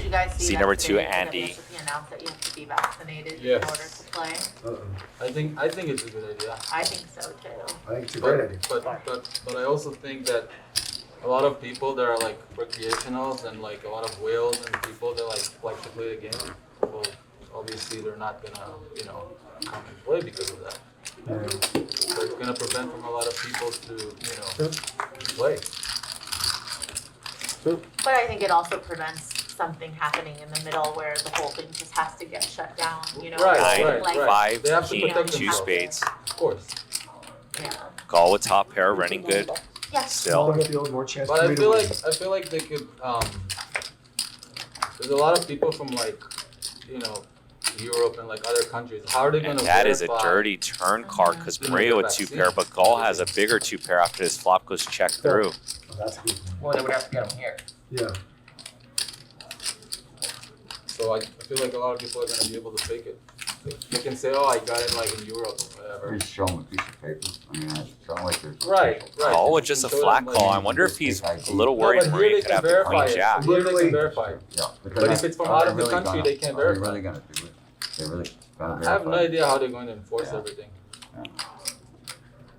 you guys see Scene that number today, 2, that Andy. Mississippi announced that you have to be vaccinated Yes. in order to play? I think it's a good idea. I think so too. I think it's a great idea. But I also think that a lot of people that are like recreationals and like a lot of whales and people that like to play the game, well, obviously they're not gonna, come and play because of that. So it's gonna prevent from a lot of people to, play. But I think it also prevents something happening in the middle where the whole thing just has to get shut down, Right, 9, right. 5, They have to king, protect 2 themselves. spades. Of course. Yeah. Call with top pair, running good. Yes. Still. Smaller field, more chance But for I me to feel win. like they could. There's a lot of people from like, Europe and like other countries. How are they And gonna? that is a verify- dirty turn card because Gonna Maria get with 2 vaccine. pair, but Gall has a bigger 2 pair after his flop goes check through. Oh, that's good. Well, they would have to get them here. Yeah. So I feel like a lot of people are gonna be able to fake it. They can say, "Oh, I got it like in Europe or whatever." Just show them a piece of paper. I mean, it's not like there's. Right. Call with just a Show flat them, call. like- I wonder if he's a little No, worried but here Maria they could can have the verify queen it. jack. Here they Literally- can verify it. Yeah. But if it's from out of the country, they can't verify. They're really gonna do it. They're really gonna verify. I have no idea how they're going to enforce Yeah. everything.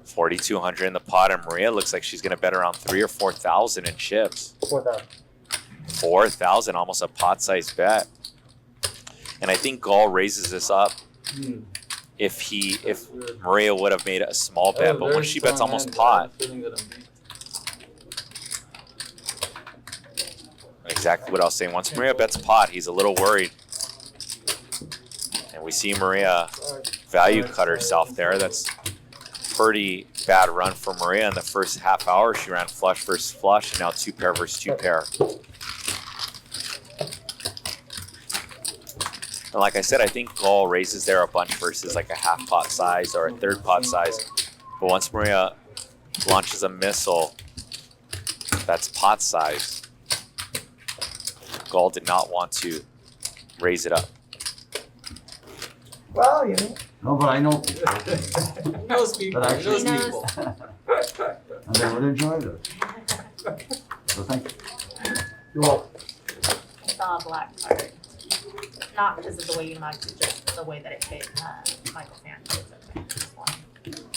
4,200 in the pot, and Maria looks like she's going to bet around 3,000 or 4,000 in chips. 4,000. 4,000, almost a pot-sized bet. And I think Gall raises this up if Maria would have made a small bet, Oh, but when very she bets strong almost hand. pot, I'm feeling that I'm beat. exactly what I was saying. Once Maria bets pot, he's a little worried. And we see Maria value cut herself there. That's pretty bad run for Maria in the first half hour. She ran flush versus flush, and now 2 pair versus 2 pair. And like I said, I think Gall raises there a bunch versus like a half pot size or a third pot size. But once Maria launches a missile that's pot size, Gall did not want to raise it up. Well, No, but I know. He knows people. But He knows actually- people. And they would enjoy this. So thank you. You're welcome. I saw a black card. Not because of the way you mugged it, just the way that it hit Michael Sanchez. Okay, just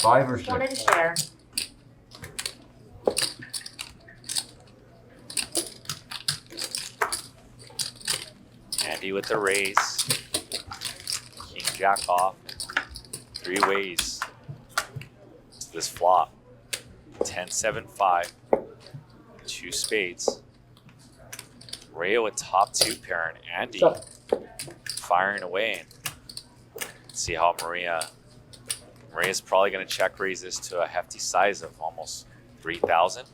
5 or 6. wanted to share. Andy with the raise. King jack off. 3 ways. This flop. 10-7-5. 2 spades. Maria with top 2 pair and Andy firing away. See how Maria's probably going to check raise this to a hefty size of almost 3,000.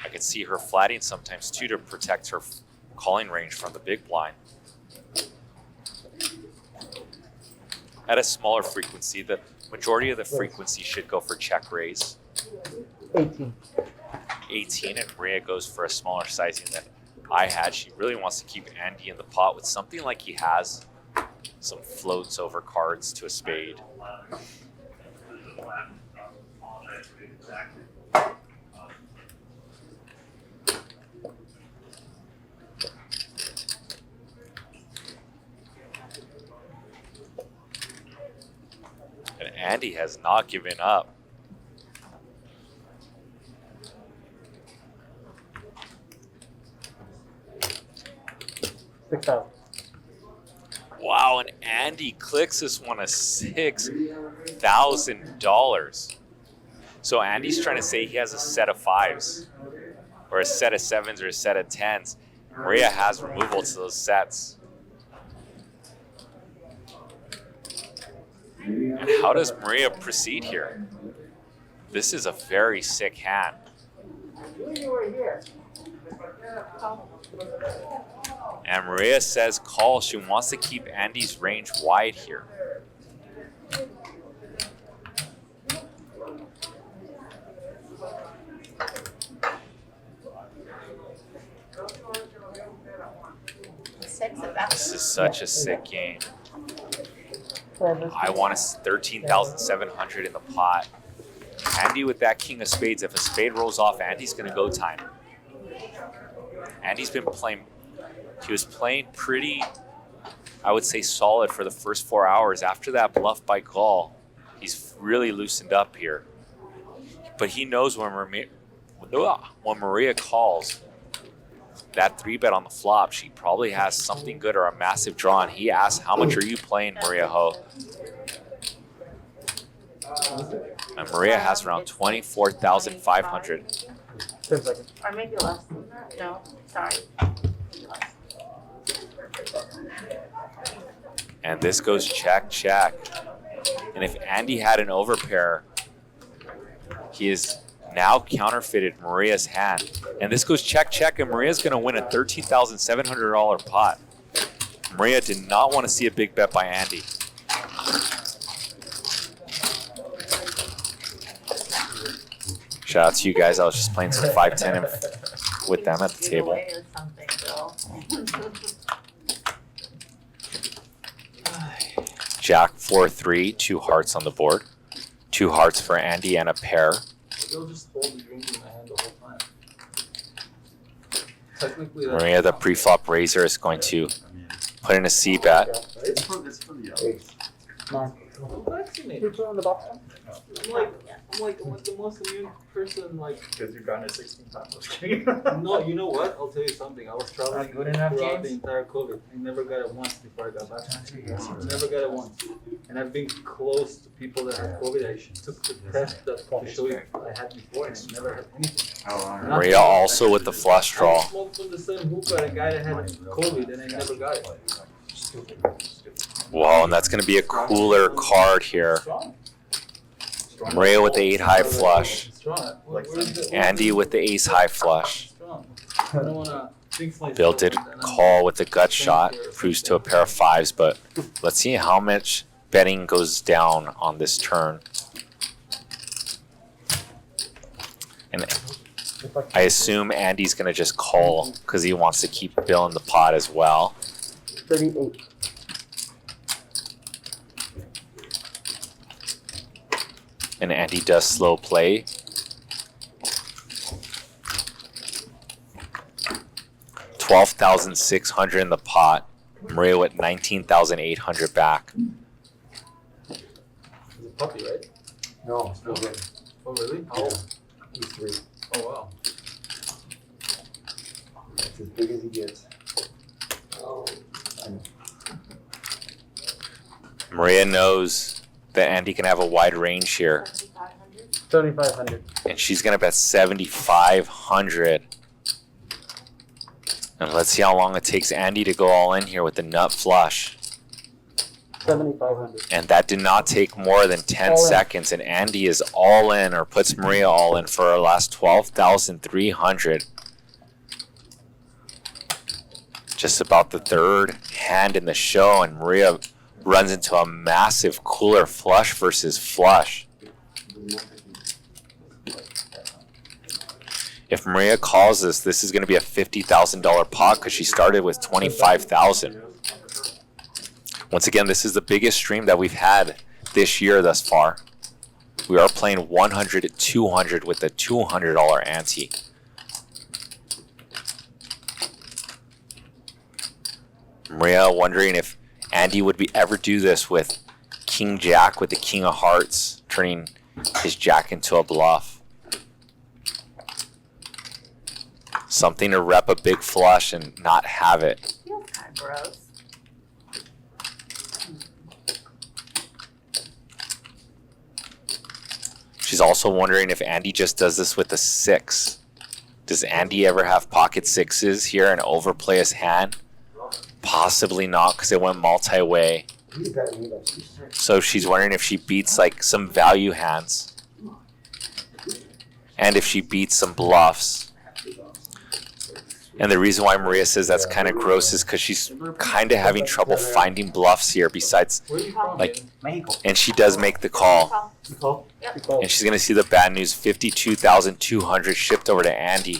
I can see her flatting sometimes too to protect her calling range from the big blind. At a smaller frequency, the majority of the frequency should go for check raise. 18. 18, and Maria goes for a smaller sizing than I had. She really wants to keep Andy in the pot with something like he has. Some floats over cards to a spade. And Andy has not given up. Wow, and Andy clicks this one a $6,000. So Andy's trying to say he has a set of 5s, or a set of 7s, or a set of 10s. Maria has removal to those sets. And how does Maria proceed here? This is a very sick hand. And Maria says call. She wants to keep Andy's range wide here. This is such a sick game. I want 13,700 in the pot. Andy with that king of spades. If a spade rolls off, Andy's going to go time. Andy's been playing He was playing pretty, I would say, solid for the first 4 hours. After that bluff by call, he's really loosened up here. But he knows when Maria calls that 3-bet on the flop, she probably has something good or a massive draw. And he asks, how much are you playing, Maria Ho? And Maria has around 24,500. 10 seconds. Or maybe less than that. No, sorry. Maybe less. And this goes check, check. And if Andy had an overpair, he is now counterfeited Maria's hand. And this goes check, check, and Maria's going to win a $13,700 pot. Maria did not want to see a big bet by Andy. Shout out to you guys. I was just playing some 5-10 with them at the table. Either way is something, Bill. Jack 4-3, 2 hearts on the board. 2 hearts for Andy and a pair. They'll just hold the drink in my hand the whole time. Technically, that's Maria, the pre-flop raiser, is going to put in a C bet. It's for the Ace. 9. I'm vaccinated. You put on the box one? I'm like the most immune person, like. Because you've gotten it 16 times. I was kidding. No, you know what? I'll tell you something. I was traveling Not good enough, throughout James? the entire COVID. I never got it once before I got vaccinated. Never got it once. And I've been close to people that had COVID. I took the test to show you I had before, and I never had anything. Maria also with the flush I draw. smoked from the same hookah at a guy that had COVID, and I never got it. Wow, and that's going to be a cooler card here. Strong. Maria with the 8 high flush. Strong. Andy with the ace high flush. Strong. I don't wanna jinx myself. Bill did call with the gut shot, proves to a pair of 5s, but let's see how much betting goes down on this turn. And I assume Andy's going to just call because he wants to keep Bill in the pot as well. 38. And Andy does slow play. $12,600 in the pot. Maria with 19,800 back. He's a puppy, right? No, still good. Oh, really? How old? He's 3. Oh, wow. That's as big as he gets. Maria knows that Andy can have a wide range here. 7,500. 7,500. And she's going to bet 7,500. And let's see how long it takes Andy to go all in here with the nut flush. 7,500. And that did not take more than 10 All in. seconds. And Andy is all in, or puts Maria all in for her last 12,300. Just about the third hand in the show, and Maria runs into a massive cooler flush versus flush. If Maria calls this is going to be a $50,000 pot because she started with 25,000. Once again, this is the biggest stream that we've had this year thus far. We are playing 100 at 200 with a $200 ante. Maria wondering if Andy would ever do this with King Jack with the King of Hearts, turning his Jack into a bluff. Something to rep a big flush and not have it. Feels kind of gross. She's also wondering if Andy just does this with a 6. Does Andy ever have pocket 6s here and overplay his hand? Possibly not, because it went multi-way. So she's wondering if she beats like some value hands. And if she beats some bluffs. And the reason why Maria says that's kind of gross is because she's kind of having trouble finding bluffs here besides, Where are you from? like, Mexico. and she does make the call. You call? Yep. You call. And she's going to see the bad news, 52,200 shipped over to Andy.